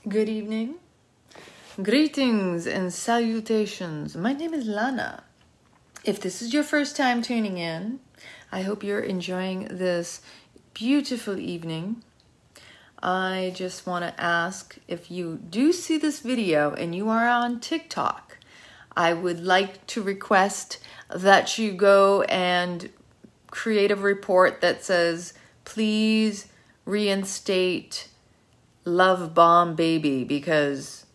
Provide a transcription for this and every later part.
Good evening, greetings and salutations. My name is Lana. If this is your first time tuning in, I hope you're enjoying this beautiful evening. I just want to ask, if you do see this video and you are on TikTok, I would like to request that you go and create a report that says, please reinstate Love Bomb Baby, because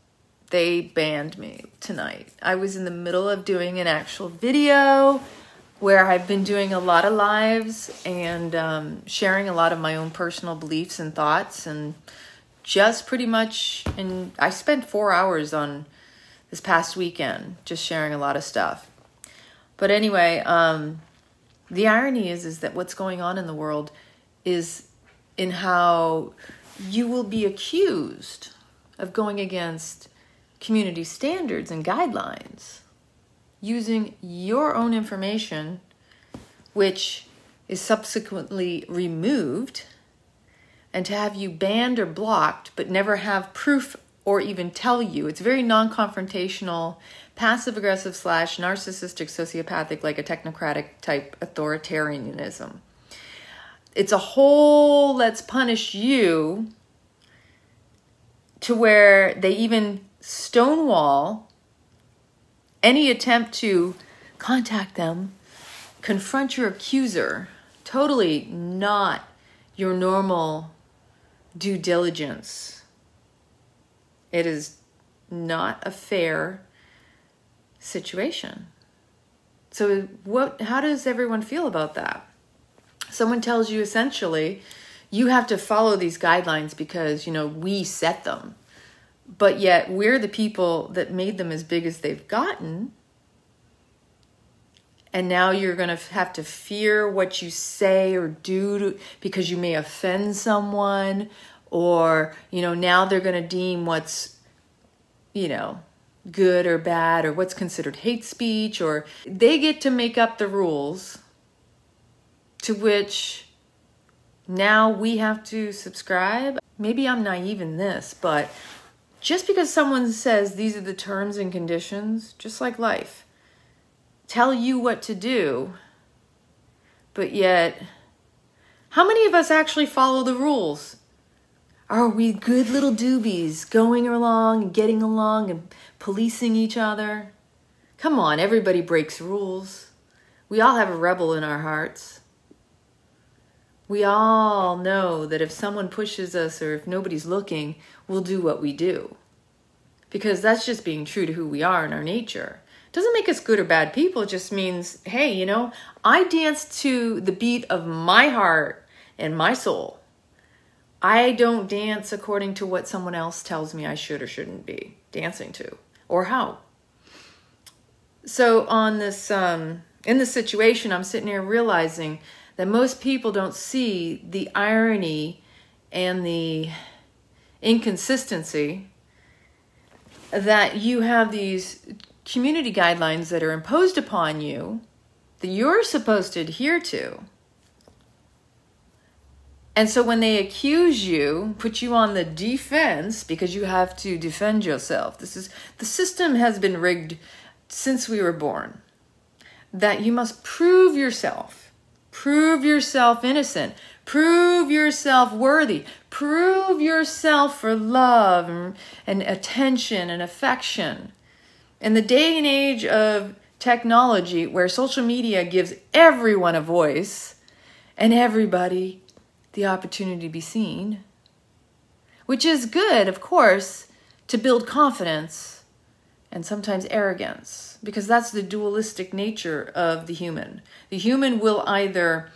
they banned me tonight. I was in the middle of doing an actual video where I've been doing a lot of lives and sharing a lot of my own personal beliefs and thoughts, and just pretty much, and I spent 4 hours on this past weekend just sharing a lot of stuff. But anyway, the irony is that what's going on in the world is in how you will be accused of going against community standards and guidelines, using your own information, which is subsequently removed, and to have you banned or blocked, but never have proof or even tell you. It's very non-confrontational, passive-aggressive / narcissistic, sociopathic, like a technocratic type authoritarianism. It's a whole let's punish you, to where they even stonewall any attempt to contact them, confront your accuser. Totally not your normal due diligence. It is not a fair situation. So how does everyone feel about that? Someone tells you essentially, you have to follow these guidelines because, we set them. But yet we're the people that made them as big as they've gotten. And now you're going to have to fear what you say or do because you may offend someone. Or, now they're going to deem what's, good or bad, or what's considered hate speech, or they get to make up the rules to which now we have to subscribe. Maybe I'm naive in this, but just because someone says these are the terms and conditions, just like life, tell you what to do, but yet, how many of us actually follow the rules? Are we good little doobies going along and getting along and policing each other? Come on, everybody breaks rules. We all have a rebel in our hearts. We all know that if someone pushes us or if nobody's looking, we'll do what we do. Because that's just being true to who we are in our nature. It doesn't make us good or bad people. It just means, hey, I dance to the beat of my heart and my soul. I don't dance according to what someone else tells me I should or shouldn't be dancing to, or how. So on this, in this situation, I'm sitting here realizing that most people don't see the irony and the inconsistency that you have these community guidelines that are imposed upon you that you're supposed to adhere to. And so when they accuse you, put you on the defense because you have to defend yourself. The system has been rigged since we were born, that you must prove yourself innocent, prove yourself worthy, prove yourself for love and attention and affection. In the day and age of technology, where social media gives everyone a voice and everybody the opportunity to be seen, which is good, of course, to build confidence and sometimes arrogance, because that's the dualistic nature of the human. The human will either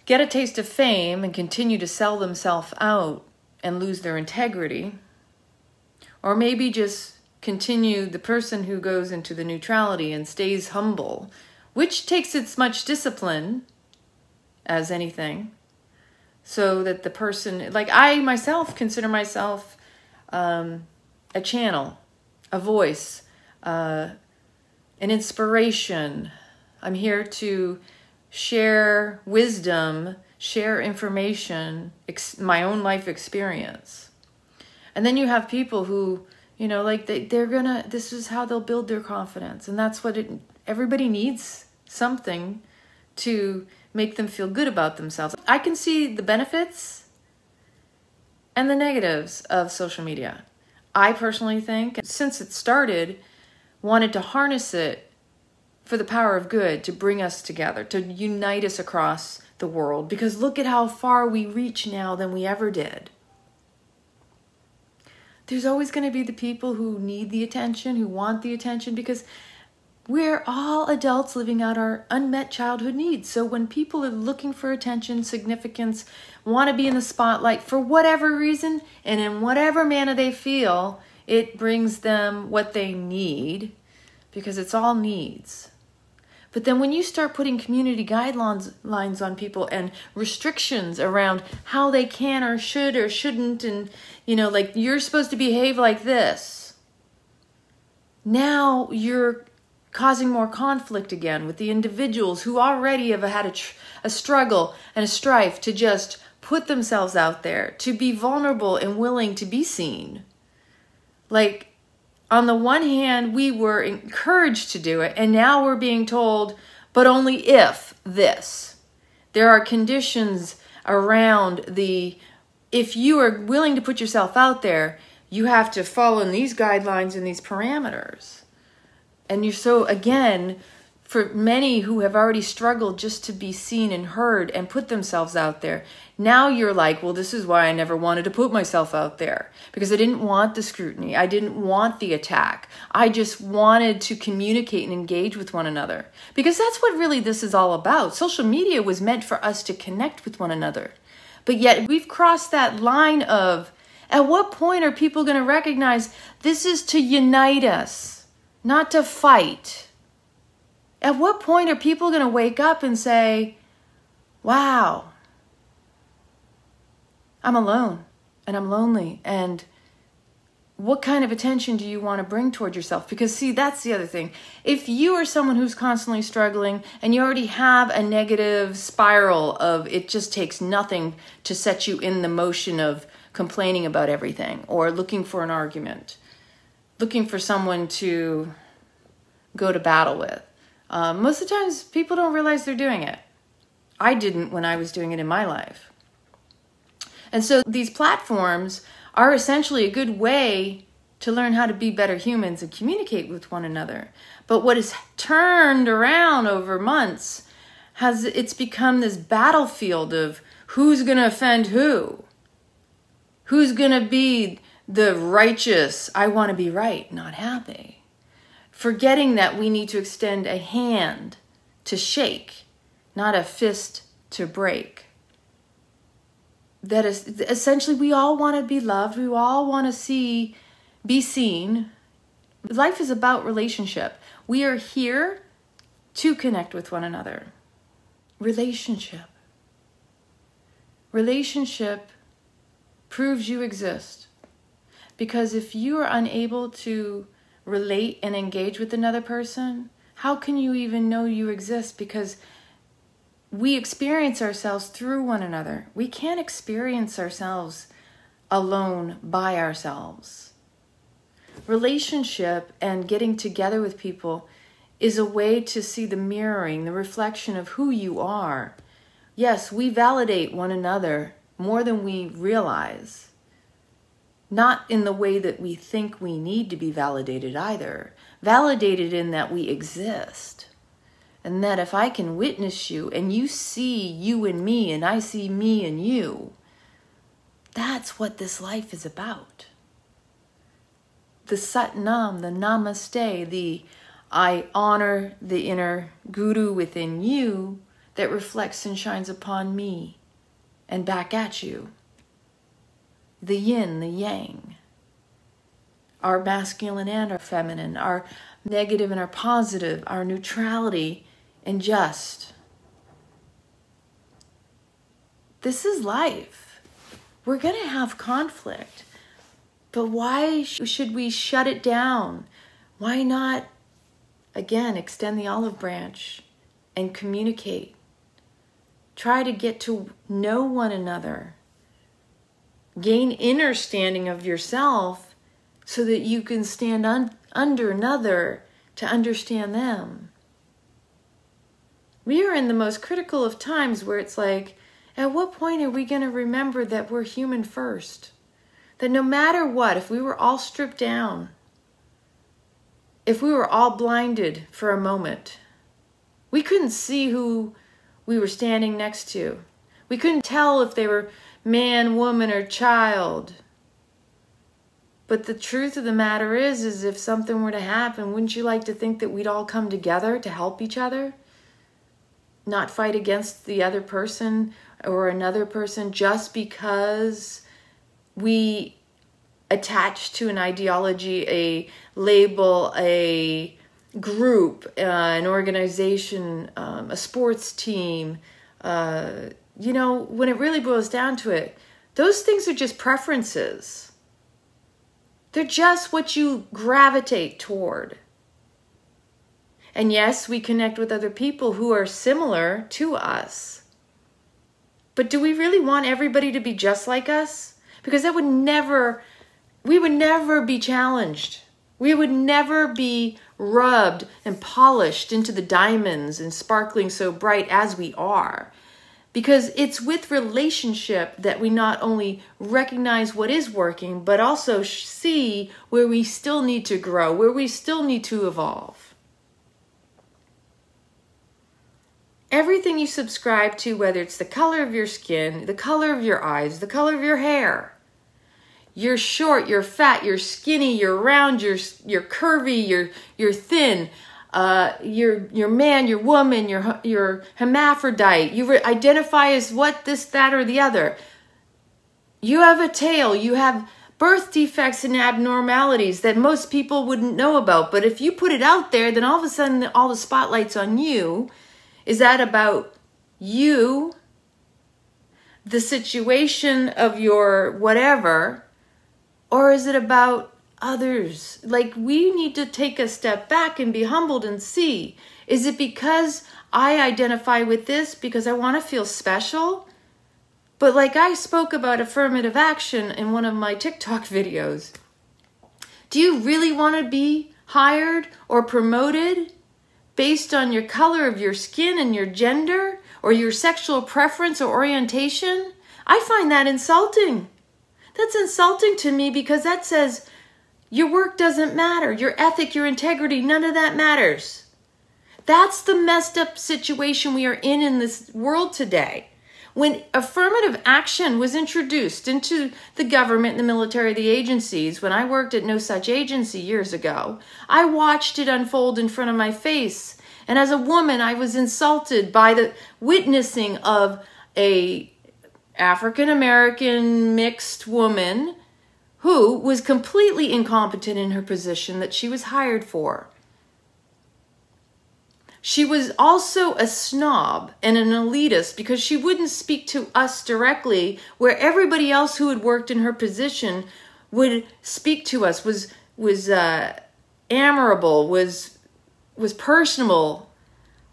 get a taste of fame and continue to sell themselves out and lose their integrity, or maybe just continue the person who goes into the neutrality and stays humble, which takes as much discipline as anything. So that the person, like I myself consider myself a channel, a voice, an inspiration. I'm here to share wisdom, share information, my own life experience. And then you have people who, you know, like this is how they'll build their confidence. And that's what everybody needs, something to make them feel good about themselves. I can see the benefits and the negatives of social media. I personally think, since it started, wanted to harness it for the power of good, to bring us together, to unite us across the world. Because look at how far we reach now than we ever did. There's always going to be the people who need the attention, who want the attention, because we're all adults living out our unmet childhood needs. So when people are looking for attention, significance, want to be in the spotlight for whatever reason, and in whatever manner they feel, it brings them what they need, because it's all needs. But then when you start putting community guidelines on people and restrictions around how they can or should or shouldn't, and, you know, like, you're supposed to behave like this, now you're causing more conflict again with the individuals who already have had a struggle and a strife to just put themselves out there, to be vulnerable and willing to be seen. Like, on the one hand, we were encouraged to do it, and now we're being told, but only if this. There are conditions around if you are willing to put yourself out there, you have to follow in these guidelines and these parameters. And you're so, again, for many who have already struggled just to be seen and heard and put themselves out there, now you're like, well, this is why I never wanted to put myself out there, because I didn't want the scrutiny. I didn't want the attack. I just wanted to communicate and engage with one another, because that's what really this is all about. Social media was meant for us to connect with one another. But yet we've crossed that line of, at what point are people going to recognize this is to unite us, not to fight? At what point are people going to wake up and say, wow, I'm alone and I'm lonely, and what kind of attention do you want to bring toward yourself? Because see, that's the other thing. If you are someone who's constantly struggling and you already have a negative spiral of it just takes nothing to set you in the motion of complaining about everything or looking for an argument, looking for someone to go to battle with, most of the times people don't realize they're doing it. I didn't when I was doing it in my life. And so these platforms are essentially a good way to learn how to be better humans and communicate with one another. But what has turned around over months it's become this battlefield of who's going to offend who? Who's going to be the righteous, I want to be right, not happy? Forgetting that we need to extend a hand to shake, not a fist to break. That is, essentially, we all want to be loved. We all want to be seen. Life is about relationship. We are here to connect with one another. Relationship. Relationship proves you exist. Because if you are unable to relate and engage with another person, how can you even know you exist? Because we experience ourselves through one another. We can't experience ourselves alone by ourselves. Relationship and getting together with people is a way to see the mirroring, the reflection of who you are. Yes, we validate one another more than we realize. Not in the way that we think we need to be validated either. Validated in that we exist. And that if I can witness you and you see you and me and I see me and you, that's what this life is about. The Satnam, the Namaste, the I honor the inner guru within you that reflects and shines upon me and back at you. The yin, the yang, our masculine and our feminine, our negative and our positive, our neutrality and just. This is life. We're going to have conflict, but why should we shut it down? Why not, again, extend the olive branch and communicate? Try to get to know one another. gain understanding of yourself so that you can stand under another to understand them. We are in the most critical of times where it's like, at what point are we going to remember that we're human first? That no matter what, if we were all stripped down, if we were all blinded for a moment, we couldn't see who we were standing next to. We couldn't tell if they were man, woman, or child. But the truth of the matter is if something were to happen, wouldn't you like to think that we'd all come together to help each other? Not fight against the other person or another person just because we attach to an ideology, a label, a group, an organization, a sports team. You know, when it really boils down to it, those things are just preferences. They're just what you gravitate toward. And yes, we connect with other people who are similar to us. But do we really want everybody to be just like us? Because we would never be challenged. We would never be rubbed and polished into the diamonds and sparkling so bright as we are. Because it's with relationship that we not only recognize what is working, but also see where we still need to grow, where we still need to evolve. Everything you subscribe to, whether it's the color of your skin, the color of your eyes, the color of your hair, you're short, you're fat, you're skinny, you're round, you're curvy, you're thin, you're man, you're woman, you're hermaphrodite, you identify as what, this, that, or the other. You have a tail, you have birth defects and abnormalities that most people wouldn't know about. But if you put it out there, then all of a sudden all the spotlight's on you. Is that about you, the situation of your whatever, or is it about others? Like, we need to take a step back and be humbled and see, is it because I identify with this because I want to feel special? But like I spoke about affirmative action in one of my TikTok videos, do you really want to be hired or promoted based on your color of your skin and your gender or your sexual preference or orientation? I find that insulting. That's insulting to me because that says your work doesn't matter, your ethic, your integrity, none of that matters. That's the messed up situation we are in this world today. When affirmative action was introduced into the government, the military, the agencies, when I worked at no such agency years ago, I watched it unfold in front of my face. And as a woman, I was insulted by the witnessing of a African-American mixed woman who was completely incompetent in her position that she was hired for. She was also a snob and an elitist because she wouldn't speak to us directly, where everybody else who had worked in her position would speak to us, was amicable, was personable,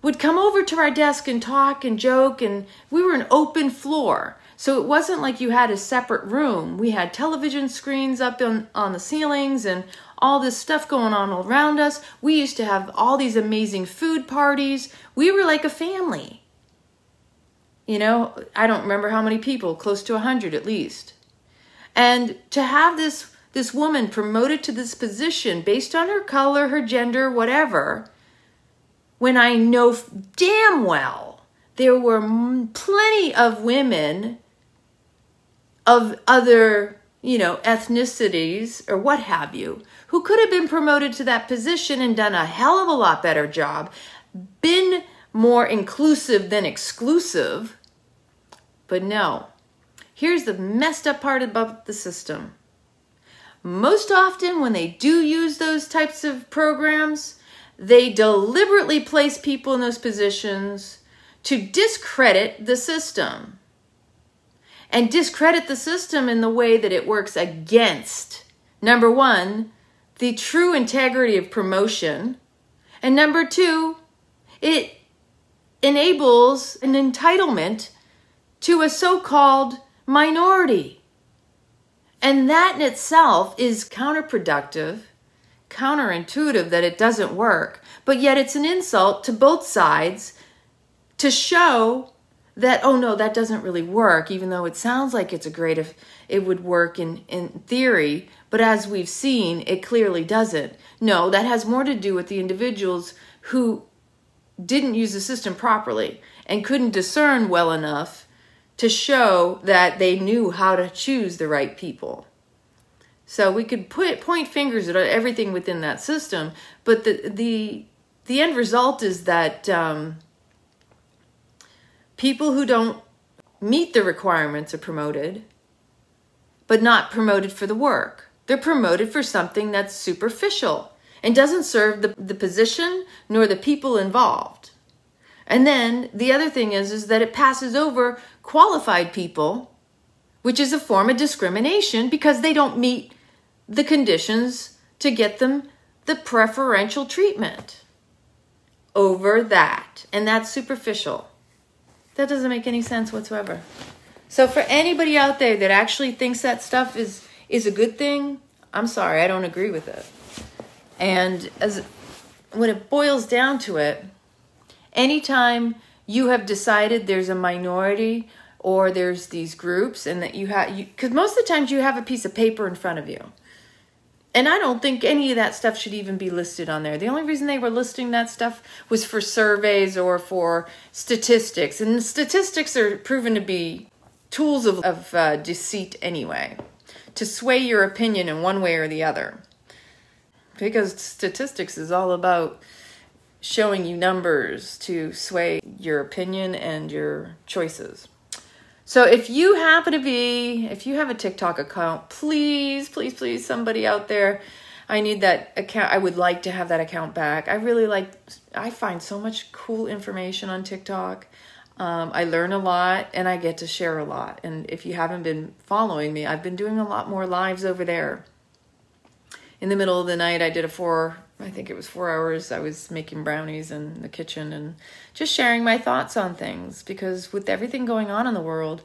would come over to our desk and talk and joke, and we were an open floor. So it wasn't like you had a separate room. We had television screens up on the ceilings and all this stuff going on around us. We used to have all these amazing food parties. We were like a family. You know, I don't remember how many people, close to 100 at least. And to have this woman promoted to this position based on her color, her gender, whatever, when I know damn well there were plenty of women of other, ethnicities or what have you, who could have been promoted to that position and done a hell of a lot better job, been more inclusive than exclusive. But no, here's the messed up part about the system. Most often when they do use those types of programs, they deliberately place people in those positions to discredit the system. And discredit the system in the way that it works against, number one, the true integrity of promotion. And number two, it enables an entitlement to a so-called minority. And that in itself is counterproductive, counterintuitive that it doesn't work, but yet it's an insult to both sides to show that, oh no, that doesn't really work, even though it sounds like it's a great, if it would work in theory, but as we've seen, it clearly doesn't. No, that has more to do with the individuals who didn't use the system properly and couldn't discern well enough to show that they knew how to choose the right people. So we could point fingers at everything within that system, but the end result is that people who don't meet the requirements are promoted, but not promoted for the work. They're promoted for something that's superficial and doesn't serve the position nor the people involved. And then the other thing is that it passes over qualified people, which is a form of discrimination because they don't meet the conditions to get them the preferential treatment over that. And that's superficial. That doesn't make any sense whatsoever. So for anybody out there that actually thinks that stuff is a good thing, I'm sorry, I don't agree with it. And when it boils down to it, anytime you have decided there's a minority or there's these groups and that because most of the times you have a piece of paper in front of you. And I don't think any of that stuff should even be listed on there. The only reason they were listing that stuff was for surveys or for statistics. And statistics are proven to be tools of deceit anyway, to sway your opinion in one way or the other. Because statistics is all about showing you numbers to sway your opinion and your choices. So if you have a TikTok account, please, please, please, somebody out there, I need that account. I would like to have that account back. I find so much cool information on TikTok. I learn a lot and I get to share a lot. And if you haven't been following me, I've been doing a lot more lives over there. In the middle of the night, I did 4 hours. I was making brownies in the kitchen and just sharing my thoughts on things. Because with everything going on in the world,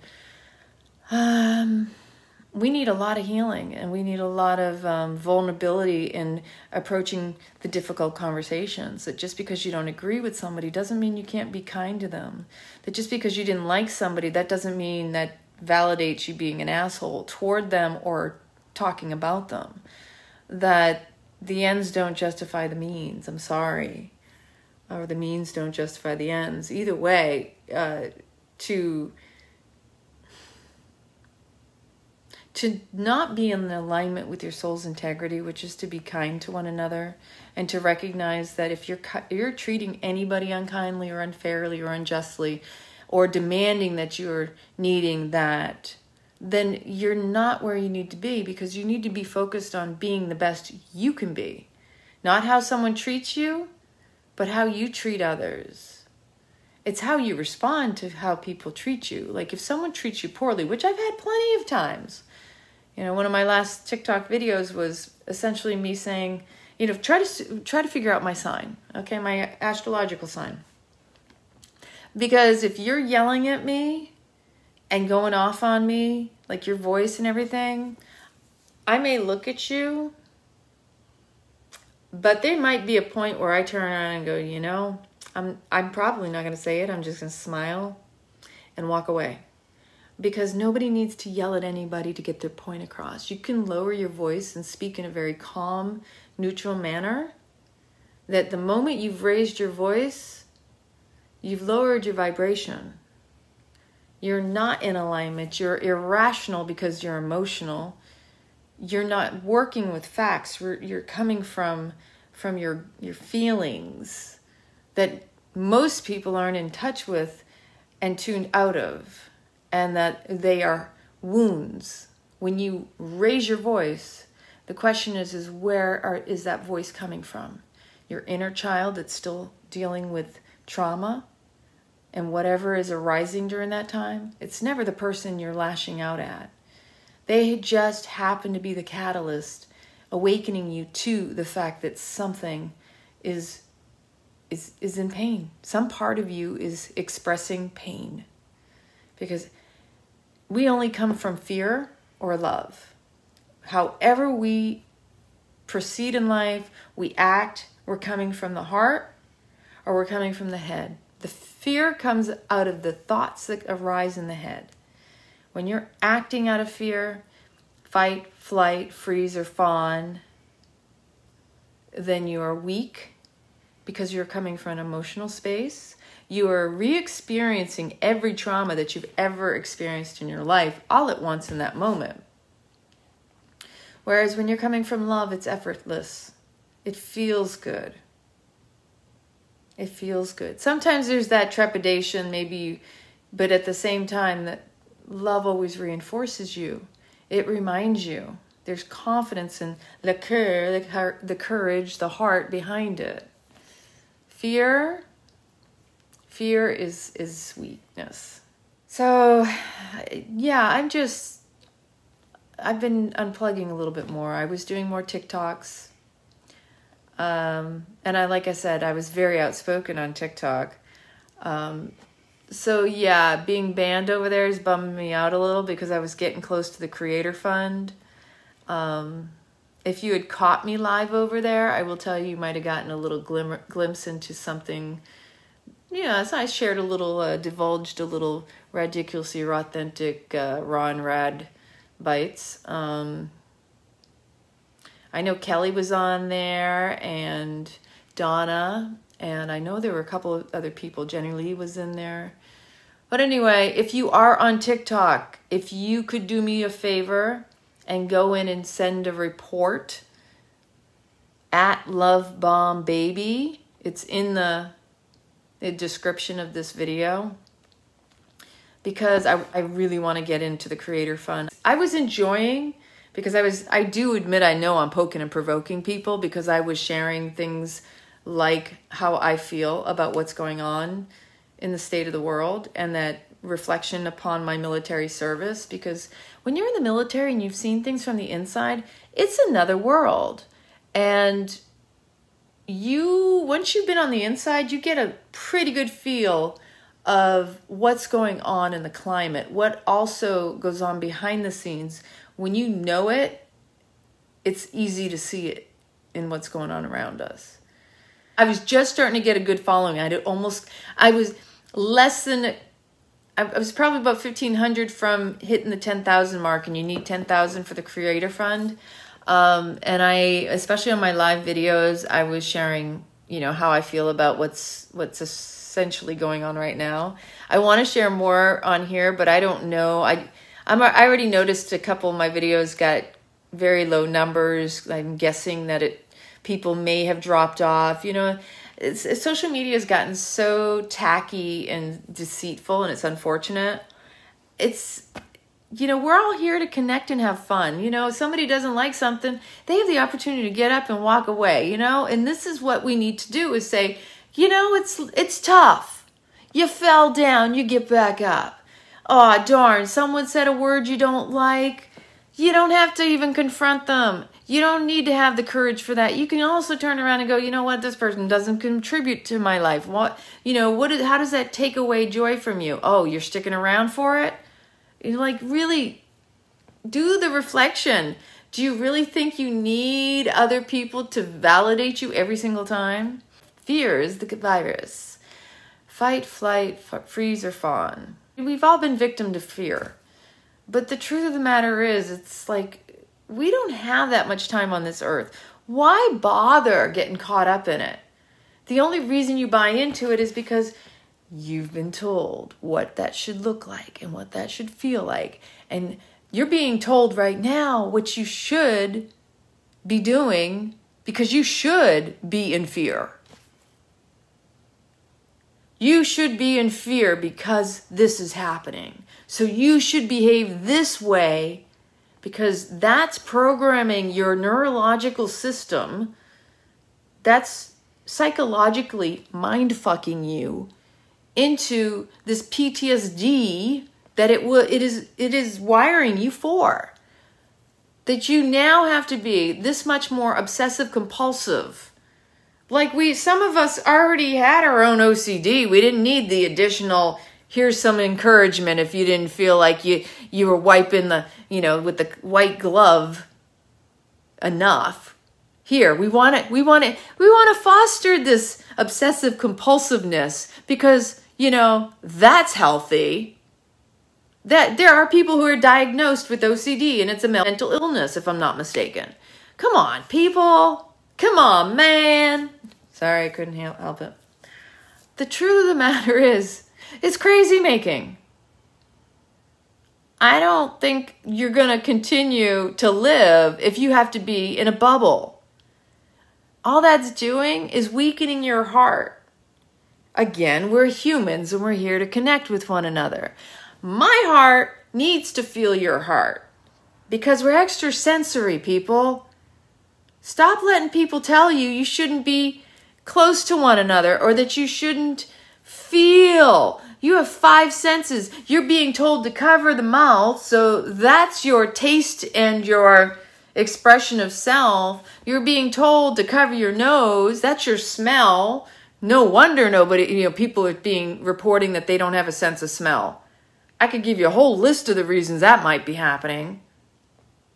we need a lot of healing and we need a lot of vulnerability in approaching the difficult conversations. That just because you don't agree with somebody doesn't mean you can't be kind to them. That just because you didn't like somebody, that doesn't mean that validates you being an asshole toward them or talking about them. That the ends don't justify the means. I'm sorry. Or the means don't justify the ends. Either way, to not be in alignment with your soul's integrity, which is to be kind to one another, and to recognize that if you're treating anybody unkindly or unfairly or unjustly, or demanding that you're needing that, then you're not where you need to be, because you need to be focused on being the best you can be. Not how someone treats you, but how you treat others. It's how you respond to how people treat you. Like if someone treats you poorly, which I've had plenty of times. One of my last TikTok videos was essentially me saying, try to figure out my sign, okay, my astrological sign. Because if you're yelling at me and going off on me, like your voice and everything, I may look at you, but there might be a point where I turn around and go, I'm probably not going to say it. I'm just going to smile and walk away. Because nobody needs to yell at anybody to get their point across. You can lower your voice and speak in a very calm, neutral manner. That the moment you've raised your voice, you've lowered your vibration. You're not in alignment. You're irrational because you're emotional. You're not working with facts. You're coming from your feelings that most people aren't in touch with and tuned out of, and that they are wounds. When you raise your voice, the question is where is that voice coming from? Your inner child that's still dealing with trauma and whatever is arising during that time. It's never the person you're lashing out at. They just happen to be the catalyst awakening you to the fact that something is in pain. Some part of you is expressing pain. Because we only come from fear or love. however we proceed in life, we act, we're coming from the heart or we're coming from the head. The fear comes out of the thoughts that arise in the head. When you're acting out of fear, fight, flight, freeze, or fawn, then you are weak because you're coming from an emotional space. You are re-experiencing every trauma that you've ever experienced in your life all at once in that moment. Whereas when you're coming from love, it's effortless. It feels good. It feels good. Sometimes there's that trepidation, maybe, but at the same time, that love always reinforces you. It reminds you. There's confidence in le cœur, the courage, the heart behind it. Fear is weakness. So, yeah, I've been unplugging a little bit more. I was doing more TikToks. And like I said, I was very outspoken on TikTok. So yeah, being banned over there is bumming me out a little because I was getting close to the Creator Fund. If you had caught me live over there, I will tell you, you might have gotten a little glimpse into something. Yeah, so I shared a little, divulged a little ridiculously authentic, raw and rad bites. I know Kelly was on there and Donna, and I know there were a couple of other people. Jenny Lee was in there. But anyway, if you are on TikTok, if you could do me a favor and go in and send a report at LoveBombBaby. It's in the description of this video. Because I really want to get into the Creator Fund. I was enjoying, because I do admit I know I'm poking and provoking people, because I was sharing things like how I feel about what's going on in the state of the world, and that reflection upon my military service. Because when you're in the military and you've seen things from the inside, it's another world. And once you've been on the inside, you get a pretty good feel of what's going on in the climate, what also goes on behind the scenes. When you know it, it's easy to see it in what's going on around us. I was just starting to get a good following. I was probably about 1,500 from hitting the 10,000 mark, and you need 10,000 for the Creator Fund. And especially on my live videos, I was sharing, how I feel about what's essentially going on right now. I want to share more on here, but I don't know. I already noticed a couple of my videos got very low numbers. I'm guessing that people may have dropped off. Social media has gotten so tacky and deceitful, and it's unfortunate. We're all here to connect and have fun. If somebody doesn't like something, they have the opportunity to get up and walk away, and this is what we need to do, is say, it's tough. You fell down, you get back up. Oh, darn, someone said a word you don't like. You don't have to even confront them. You don't need to have the courage for that. You can also turn around and go, you know what, this person doesn't contribute to my life. How does that take away joy from you? Oh, you're sticking around for it? Really do the reflection. Do you really think you need other people to validate you every single time? Fear is the virus. Fight, flight, freeze, or fawn. We've all been victim to fear. But the truth of the matter is, it's like, we don't have that much time on this earth. Why bother getting caught up in it? The only reason you buy into it is because you've been told what that should look like and what that should feel like. And you're being told right now what you should be doing, because you should be in fear. You should be in fear because this is happening. So you should behave this way, because that's programming your neurological system. That's psychologically mind-fucking you into this PTSD that it is wiring you for. That you now have to be this much more obsessive compulsive. Some of us already had our own OCD. We didn't need the additional, here's some encouragement if you didn't feel like you were wiping with the white glove enough. Here, we want to foster this obsessive compulsiveness because, you know, that's healthy. That there are people who are diagnosed with OCD and it's a mental illness, if I'm not mistaken. Come on, people. Come on, man. Sorry, I couldn't help it. The truth of the matter is, it's crazy making. I don't think you're going to continue to live if you have to be in a bubble. All that's doing is weakening your heart. Again, we're humans and we're here to connect with one another. My heart needs to feel your heart because we're extrasensory, people. Stop letting people tell you you shouldn't be close to one another or that you shouldn't feel. You have 5 senses. You're being told to cover the mouth, so that's your taste and your expression of self. You're being told to cover your nose. That's your smell. No wonder people are reporting that they don't have a sense of smell. I could give you a whole list of the reasons that might be happening.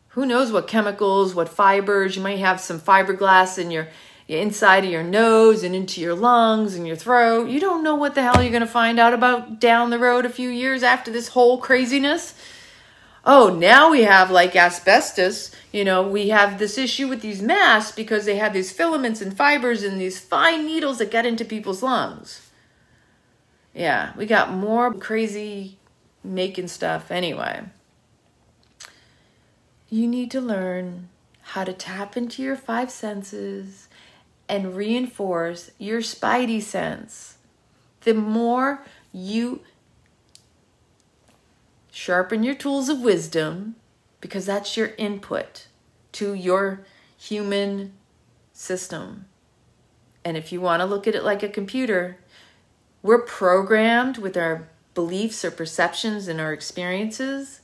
Who knows what chemicals, what fibers. You might have some fiberglass in your inside of your nose and into your lungs and your throat. You don't know what the hell you're going to find out about down the road a few years after this whole craziness. Oh, now we have like asbestos. You know, we have this issue with these masks because they have these filaments and fibers and these fine needles that get into people's lungs. Yeah, we got more crazy making stuff anyway. You need to learn how to tap into your 5 senses and reinforce your spidey sense. The more you sharpen your tools of wisdom, because that's your input to your human system. And if you want to look at it like a computer, we're programmed with our beliefs or perceptions and our experiences,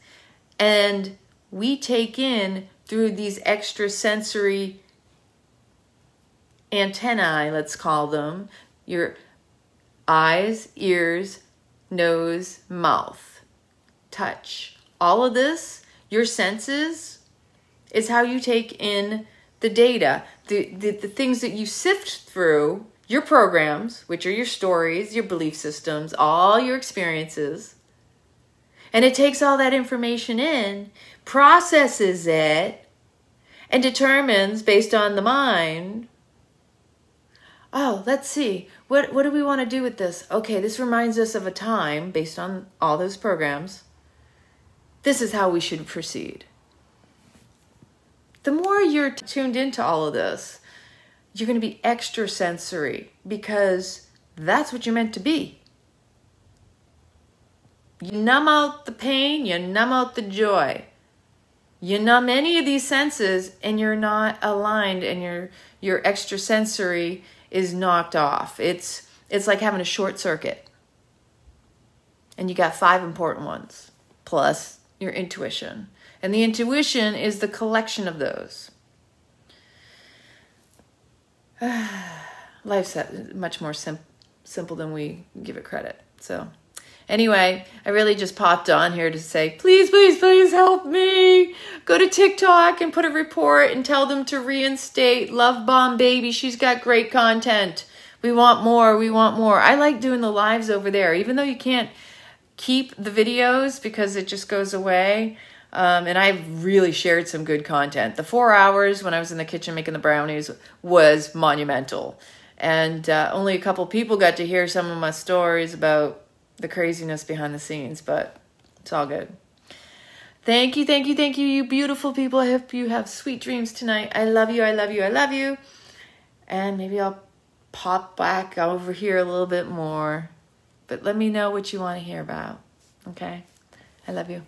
and we take in through these extrasensory antennae, let's call them, your eyes, ears, nose, mouth, touch. All of this, your senses, is how you take in the data, the things that you sift through, your programs, which are your stories, your belief systems, all your experiences. And it takes all that information in, processes it, and determines based on the mind, oh, let's see, what do we want to do with this? Okay, this reminds us of a time based on all those programs. This is how we should proceed. The more you're tuned into all of this, you're going to be extrasensory because that's what you're meant to be. You numb out the pain, you numb out the joy. You numb any of these senses and you're not aligned and your extrasensory is knocked off. It's like having a short circuit. And you got 5 important ones, plus your intuition. And the intuition is the collection of those. Life's much more simple than we give it credit. So anyway, I really just popped on here to say, please, please, please help me. Go to TikTok and put a report and tell them to reinstate Love Bomb Baby. She's got great content. We want more. We want more. I like doing the lives over there, even though you can't keep the videos because it just goes away. And I've really shared some good content. The 4 hours when I was in the kitchen making the brownies was monumental. And only a couple people got to hear some of my stories about the craziness behind the scenes, but it's all good. Thank you, thank you, thank you, you beautiful people. I hope you have sweet dreams tonight. I love you, I love you, I love you. And maybe I'll pop back over here a little bit more. But let me know what you want to hear about, okay? I love you.